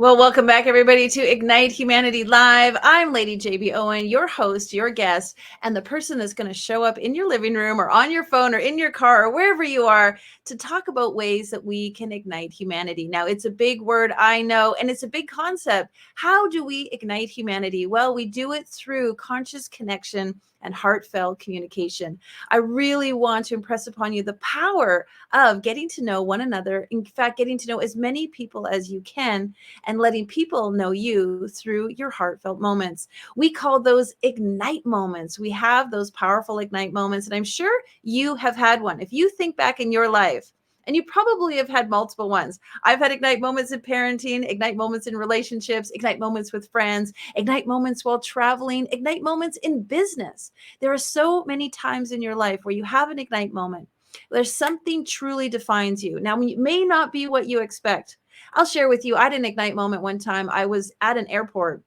Well, welcome back, everybody, to Ignite Humanity Live. I'm Lady JB Owen, your host, your guest, and the person that's going to show up in your living room or on your phone or in your car or wherever you are to talk about ways that we can ignite humanity. Now, it's a big word, I know, and it's a big concept. How do we ignite humanity? Well, we do it through conscious connection and heartfelt communication. I really want to impress upon you the power of getting to know one another. In fact, getting to know as many people as you can and letting people know you through your heartfelt moments. We call those ignite moments. We have those powerful ignite moments, and I'm sure you have had one. If you think back in your life, and you probably have had multiple ones. I've had ignite moments in parenting, ignite moments in relationships, ignite moments with friends, ignite moments while traveling, ignite moments in business. There are so many times in your life where you have an ignite moment. There's something truly defines you. Now, it may not be what you expect. I'll share with you, I had an ignite moment one time. I was at an airport,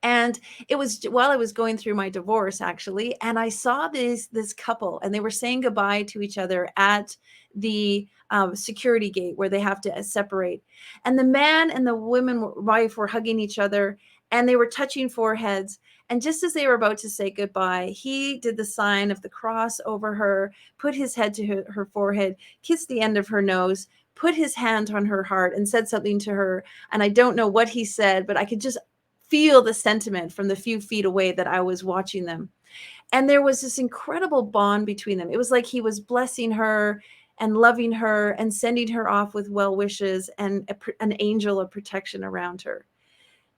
and it was while I was going through my divorce, actually, and I saw this couple, and they were saying goodbye to each other at the security gate where they have to separate. And the man and the wife were hugging each other, and they were touching foreheads. And just as they were about to say goodbye, he did the sign of the cross over her, put his head to her forehead, kissed the end of her nose, put his hand on her heart, and said something to her. And I don't know what he said, but I could just feel the sentiment from the few feet away that I was watching them. And there was this incredible bond between them. It was like he was blessing her and loving her and sending her off with well wishes and an angel of protection around her.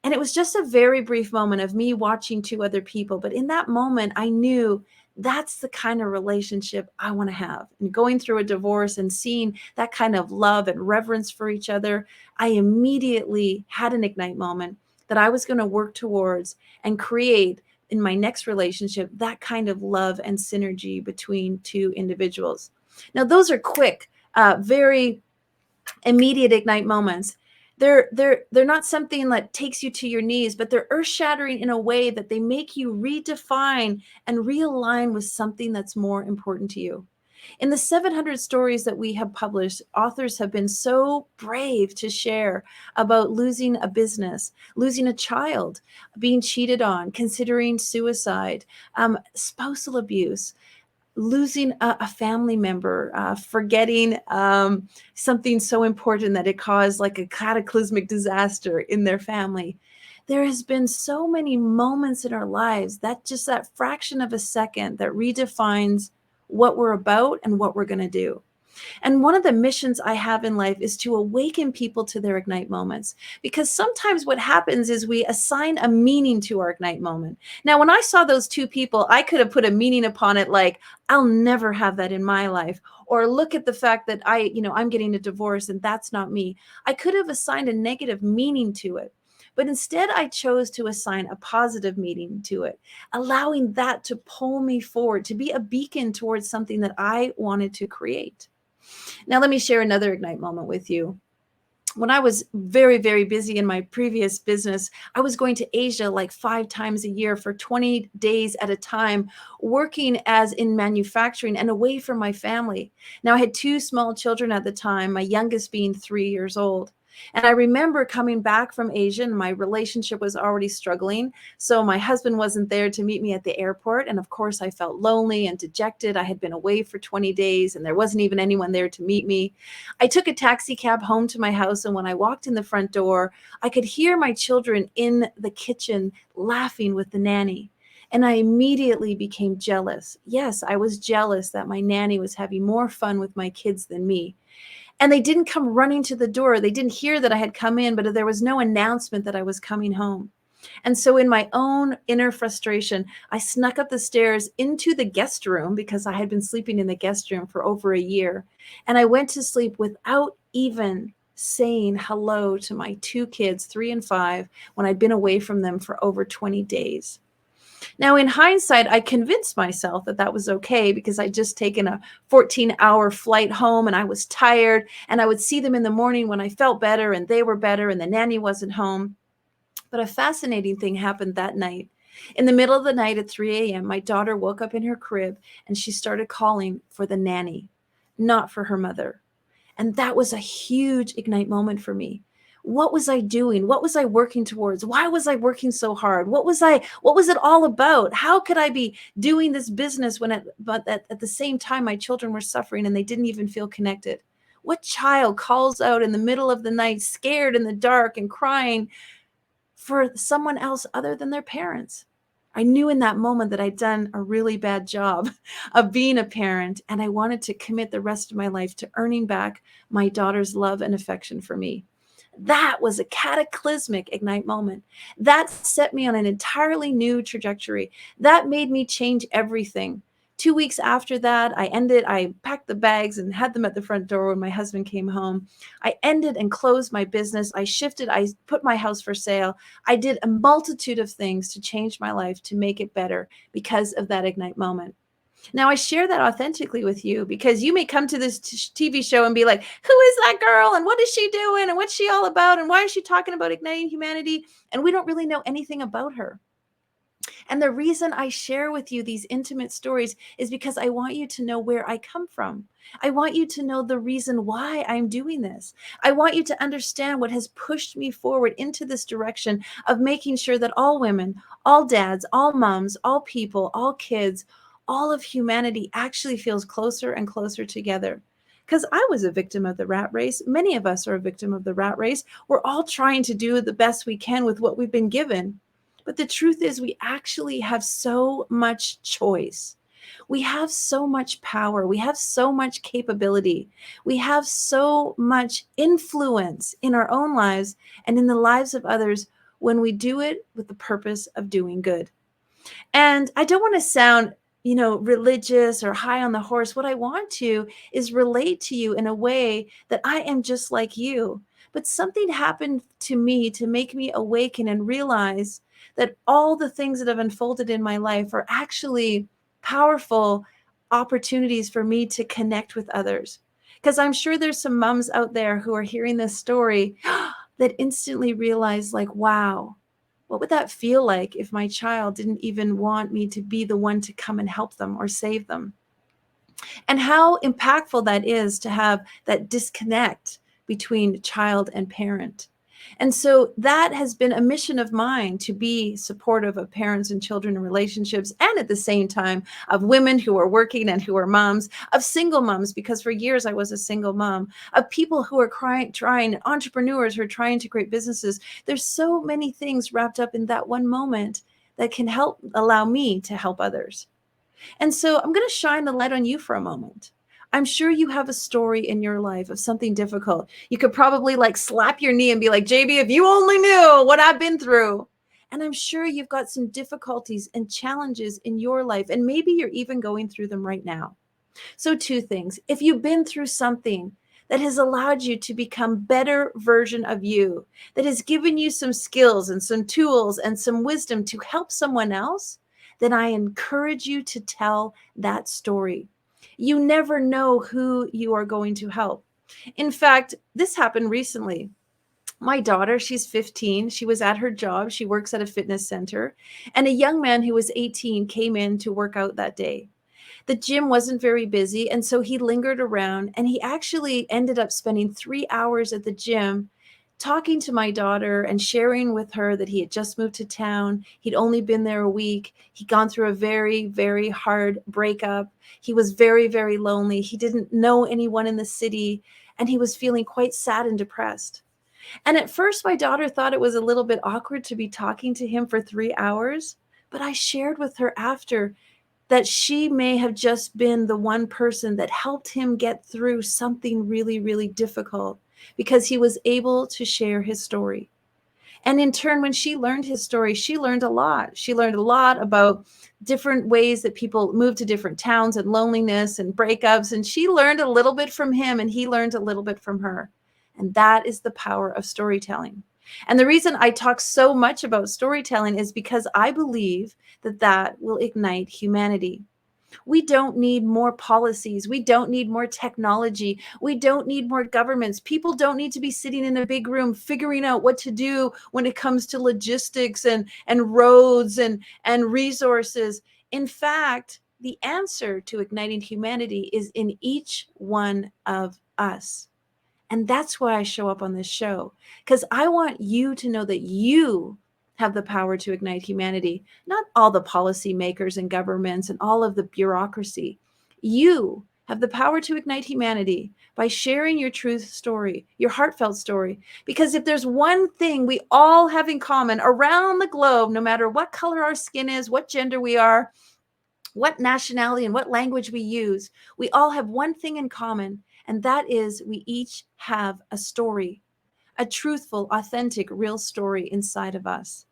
And it was just a very brief moment of me watching two other people. But in that moment, I knew that's the kind of relationship I want to have. And going through a divorce and seeing that kind of love and reverence for each other, I immediately had an ignite moment that I was going to work towards and create in my next relationship that kind of love and synergy between two individuals. Now, those are quick, very immediate ignite moments. They're not something that takes you to your knees, but they're earth-shattering in a way that they make you redefine and realign with something that's more important to you. In the 700 stories that we have published, authors have been so brave to share about losing a business, losing a child, being cheated on, considering suicide, spousal abuse, losing a family member, forgetting something so important that it caused like a cataclysmic disaster in their family. There has been so many moments in our lives that just that fraction of a second that redefines what we're about and what we're going to do. And one of the missions I have in life is to awaken people to their ignite moments. Because sometimes what happens is we assign a meaning to our ignite moment. Now, when I saw those two people, I could have put a meaning upon it like, I'll never have that in my life. Or look at the fact that I'm getting a divorce and that's not me. I could have assigned a negative meaning to it. But instead, I chose to assign a positive meaning to it, allowing that to pull me forward, to be a beacon towards something that I wanted to create. Now, let me share another ignite moment with you. When I was very, very busy in my previous business, I was going to Asia like 5 times a year for 20 days at a time, working as in manufacturing and away from my family. Now, I had 2 small children at the time, my youngest being 3 years old. And I remember coming back from Asia, and my relationship was already struggling. So my husband wasn't there to meet me at the airport. And of course, I felt lonely and dejected. I had been away for 20 days, and there wasn't even anyone there to meet me. I took a taxi cab home to my house, and when I walked in the front door, I could hear my children in the kitchen laughing with the nanny. And I immediately became jealous. Yes, I was jealous that my nanny was having more fun with my kids than me. And they didn't come running to the door. They didn't hear that I had come in, but there was no announcement that I was coming home. And so in my own inner frustration, I snuck up the stairs into the guest room because I had been sleeping in the guest room for over a year. And I went to sleep without even saying hello to my 2 kids, 3 and 5, when I'd been away from them for over 20 days. Now, in hindsight, I convinced myself that that was okay because I'd just taken a 14-hour flight home and I was tired, and I would see them in the morning when I felt better and they were better and the nanny wasn't home. But a fascinating thing happened that night. In the middle of the night at 3 a.m., my daughter woke up in her crib and she started calling for the nanny, not for her mother. And that was a huge ignite moment for me. What was I doing? What was I working towards? Why was I working so hard? What was it all about? How could I be doing this business but at the same time my children were suffering and they didn't even feel connected? What child calls out in the middle of the night, scared in the dark and crying for someone else other than their parents? I knew in that moment that I'd done a really bad job of being a parent, and I wanted to commit the rest of my life to earning back my daughter's love and affection for me. That was a cataclysmic Ignite moment. That set me on an entirely new trajectory. That made me change everything. 2 weeks after that, I packed the bags and had them at the front door when my husband came home. I ended and closed my business. I put my house for sale. I did a multitude of things to change my life, to make it better because of that Ignite moment. Now, I share that authentically with you because you may come to this TV show and be like, who is that girl? And what is she doing? And what's she all about? And why is she talking about igniting humanity? And we don't really know anything about her. And the reason I share with you these intimate stories is because I want you to know where I come from. I want you to know the reason why I'm doing this. I want you to understand what has pushed me forward into this direction of making sure that all women, all dads, all moms, all people, all kids, all of humanity actually feels closer and closer together. Because I was a victim of the rat race. Many of us are a victim of the rat race. We're all trying to do the best we can with what we've been given. But the truth is, we actually have so much choice. We have so much power. We have so much capability. We have so much influence in our own lives and in the lives of others when we do it with the purpose of doing good. And I don't want to sound, religious or high on the horse. What I want to is relate to you in a way that I am just like you. But something happened to me to make me awaken and realize that all the things that have unfolded in my life are actually powerful opportunities for me to connect with others. Because I'm sure there's some moms out there who are hearing this story that instantly realize, like, wow, what would that feel like if my child didn't even want me to be the one to come and help them or save them? And how impactful that is to have that disconnect between child and parent. And so that has been a mission of mine, to be supportive of parents and children and relationships, and at the same time of women who are working and who are moms, of single moms, because for years I was a single mom, of people who are trying, entrepreneurs who are trying to create businesses. There's so many things wrapped up in that one moment that can allow me to help others. And so I'm going to shine the light on you for a moment. I'm sure you have a story in your life of something difficult. You could probably like slap your knee and be like, JB, if you only knew what I've been through. And I'm sure you've got some difficulties and challenges in your life, and maybe you're even going through them right now. So two things. If you've been through something that has allowed you to become better version of you, that has given you some skills and some tools and some wisdom to help someone else, then I encourage you to tell that story. You never know who you are going to help. In fact, this happened recently. My daughter, she's 15. She was at her job. She works at a fitness center. And a young man who was 18 came in to work out that day. The gym wasn't very busy, and so he lingered around, and he actually ended up spending 3 hours at the gym talking to my daughter and sharing with her that he had just moved to town. He'd only been there a week. He'd gone through a very, very hard breakup. He was very, very lonely. He didn't know anyone in the city, and he was feeling quite sad and depressed. And at first, my daughter thought it was a little bit awkward to be talking to him for 3 hours. But I shared with her after that she may have just been the one person that helped him get through something really, really difficult, because he was able to share his story. And in turn, when she learned his story, she learned a lot. She learned a lot about different ways that people move to different towns and loneliness and breakups. And she learned a little bit from him, and he learned a little bit from her. And that is the power of storytelling. And the reason I talk so much about storytelling is because I believe that that will ignite humanity. We don't need more policies. We don't need more technology. We don't need more governments. People don't need to be sitting in a big room figuring out what to do when it comes to logistics and roads and resources. In fact, the answer to igniting humanity is in each one of us. And that's why I show up on this show, because I want you to know that you have the power to ignite humanity, not all the policymakers and governments and all of the bureaucracy. You have the power to ignite humanity by sharing your truth story, your heartfelt story. Because if there's one thing we all have in common around the globe, no matter what color our skin is, what gender we are, what nationality and what language we use, we all have one thing in common, and that is we each have a story, a truthful, authentic, real story inside of us.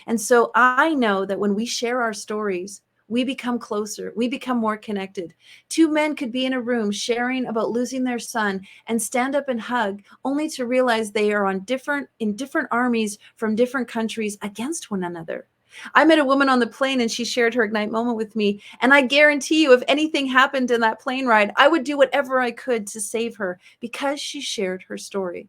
And so I know that when we share our stories, we become closer, we become more connected. Two men could be in a room sharing about losing their son and stand up and hug, only to realize they are in different armies from different countries against one another. I met a woman on the plane and she shared her Ignite moment with me. And I guarantee you, if anything happened in that plane ride, I would do whatever I could to save her because she shared her story.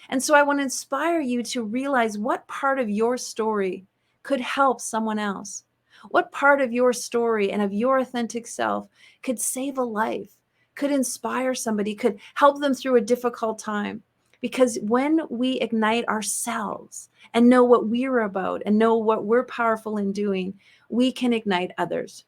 And so I want to inspire you to realize what part of your story could help someone else. What part of your story and of your authentic self could save a life, could inspire somebody, could help them through a difficult time. Because when we ignite ourselves and know what we're about and know what we're powerful in doing, we can ignite others.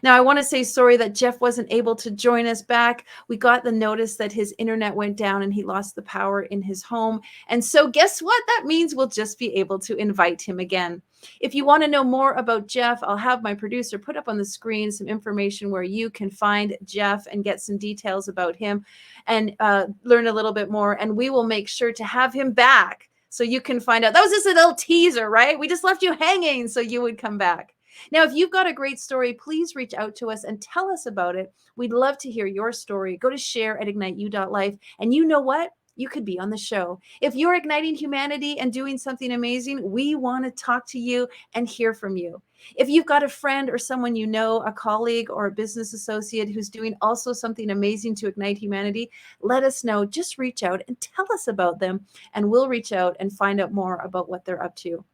Now, I want to say sorry that Jeff wasn't able to join us back. We got the notice that his internet went down and he lost the power in his home. And so guess what? That means we'll just be able to invite him again. If you want to know more about Jeff, I'll have my producer put up on the screen some information where you can find Jeff and get some details about him and learn a little bit more. And we will make sure to have him back so you can find out. That was just a little teaser, right? We just left you hanging so you would come back. Now, if you've got a great story, please reach out to us and tell us about it. We'd love to hear your story. Go to share@igniteyou.life. And you know what? You could be on the show. If you're igniting humanity and doing something amazing, we want to talk to you and hear from you. If you've got a friend or someone you know, a colleague or a business associate who's doing also something amazing to ignite humanity, let us know. Just reach out and tell us about them, and we'll reach out and find out more about what they're up to.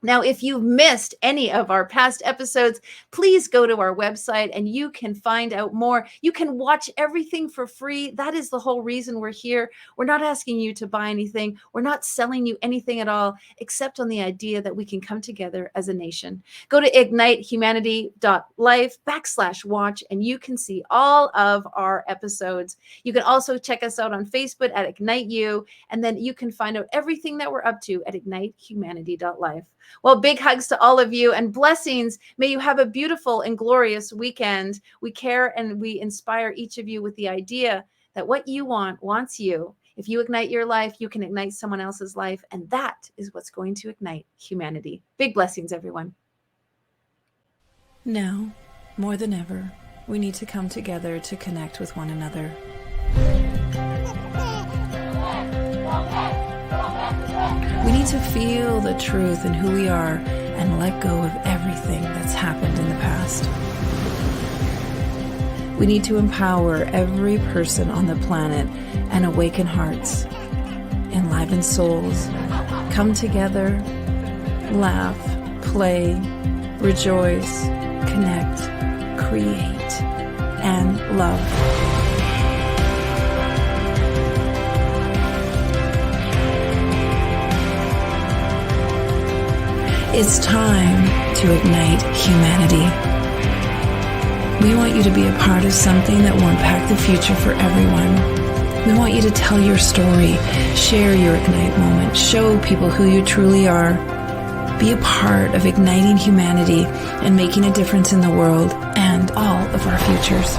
Now, if you've missed any of our past episodes, please go to our website and you can find out more. You can watch everything for free. That is the whole reason we're here. We're not asking you to buy anything. We're not selling you anything at all, except on the idea that we can come together as a nation. Go to ignitehumanity.life/watch and you can see all of our episodes. You can also check us out on Facebook at Ignite You, and then you can find out everything that we're up to at ignitehumanity.life. Well, big hugs to all of you and blessings. May you have a beautiful and glorious weekend. We care and we inspire each of you with the idea that what you want wants you. If you ignite your life, you can ignite someone else's life. And that is what's going to ignite humanity. Big blessings, everyone. Now, more than ever, we need to come together to connect with one another. We need to feel the truth in who we are and let go of everything that's happened in the past. We need to empower every person on the planet and awaken hearts, enliven souls, come together, laugh, play, rejoice, connect, create, and love. It's time to ignite humanity. We want you to be a part of something that will impact the future for everyone. We want you to tell your story, share your Ignite moment, show people who you truly are. Be a part of igniting humanity and making a difference in the world and all of our futures.